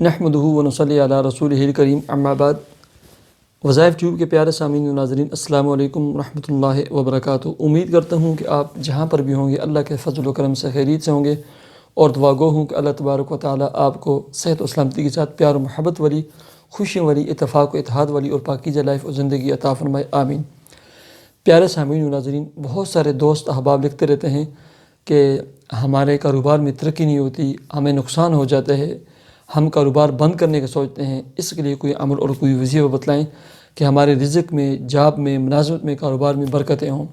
نحمدہ و نصلی علی رسولہ الکریم اما بعد۔ وظائف ٹیوب کے پیارے سامعین و ناظرین، السلام علیکم ورحمۃ اللہ وبرکاتہ۔ امید کرتا ہوں کہ آپ جہاں پر بھی ہوں گے اللہ کے فضل و کرم سے خیریت سے ہوں گے، اور دعا گو ہوں کہ اللہ تبارک و تعالیٰ آپ کو صحت و سلامتی کے ساتھ پیار و محبت والی، خوشی والی، اتفاق و اتحاد والی اور پاکیزہ لائف و زندگی عطا فرمائے، آمین۔ پیارے سامعین و ناظرین، بہت سارے دوست احباب لکھتے رہتے ہیں کہ ہمارے کاروبار میں ترقی نہیں ہوتی، ہمیں نقصان ہو جاتا ہے، ہم کاروبار بند کرنے کا سوچتے ہیں، اس کے لیے کوئی عمل اور کوئی وظیفہ بتلائیں کہ ہمارے رزق میں، جاب میں، ملازمت میں، کاروبار میں برکتیں ہوں۔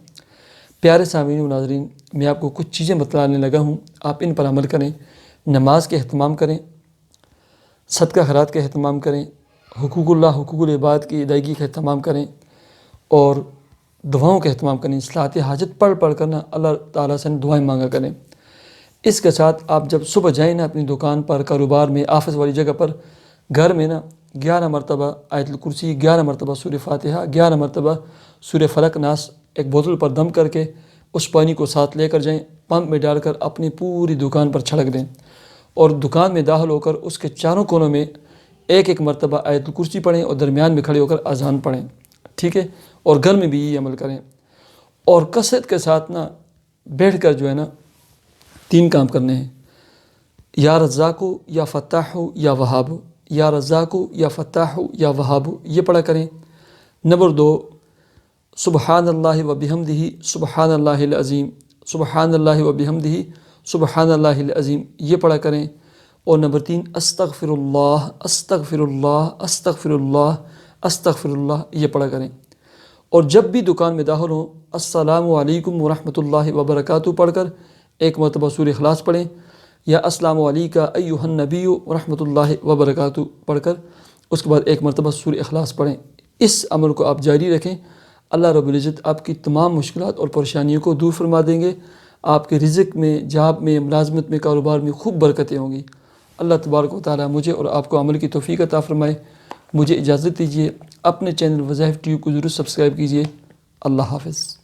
پیارے سامعین و ناظرین، میں آپ کو کچھ چیزیں بتلانے لگا ہوں، آپ ان پر عمل کریں۔ نماز کے اہتمام کریں، صدقہ خیرات کا اہتمام کریں، حقوق اللہ، حقوق العباد کی ادائیگی کا اہتمام کریں، اور دعاؤں کا اہتمام کریں۔ صلاۃ حاجت پڑھ کر نا اللہ تعالیٰ سے دعائیں مانگا کریں۔ اس کے ساتھ آپ جب صبح جائیں نا اپنی دکان پر، کاروبار میں، آفس والی جگہ پر، گھر میں نا 11 مرتبہ آیت الکرسی، 11 مرتبہ سورہ فاتحہ، 11 مرتبہ سورہ فلق ناس ایک بوتل پر دم کر کے اس پانی کو ساتھ لے کر جائیں، پمپ میں ڈال کر اپنی پوری دکان پر چھڑک دیں، اور دکان میں داخل ہو کر اس کے چاروں کونوں میں ایک مرتبہ آیت الکرسی پڑھیں، اور درمیان میں کھڑے ہو کر اذان پڑھیں، ٹھیک ہے؟ اور گھر میں بھی یہ عمل کریں، اور کثرت کے ساتھ نا بیٹھ کر جو ہے نا 3 کام کرنے ہیں: یا رزاق یا فتاح یا وہاب، یا رزاق یا فتاح یا وہاب، یہ پڑھا کریں۔ نمبر 2، سبحان اللہ و بحمدہ سبحان اللہ العظیم، سبحان اللہ و بحمدہ سبحان اللہ العظیم، یہ پڑھا کریں۔ اور نمبر 3، استغفر اللہ استغفر اللہ استغفر اللہ استغفر اللہ، یہ پڑھا کریں۔ اور جب بھی دکان میں داخل ہوں، السلام علیکم ورحمۃ اللہ وبرکاتہ پڑھ کر ایک مرتبہ سورہ اخلاص پڑھیں، یا السلام علیکم ایھا النبی ورحمۃ اللہ وبرکاتہ پڑھ کر اس کے بعد ایک مرتبہ سورہ اخلاص پڑھیں۔ اس عمل کو آپ جاری رکھیں، اللہ رب العزت آپ کی تمام مشکلات اور پریشانیوں کو دور فرما دیں گے، آپ کے رزق میں، جاب میں، ملازمت میں، کاروبار میں خوب برکتیں ہوں گی۔ اللہ تبارک و تعالیٰ مجھے اور آپ کو عمل کی توفیق عطا فرمائے۔ مجھے اجازت دیجیے، اپنے چینل وظائف ٹیوب کو ضرور سبسکرائب کیجیے۔ اللہ حافظ۔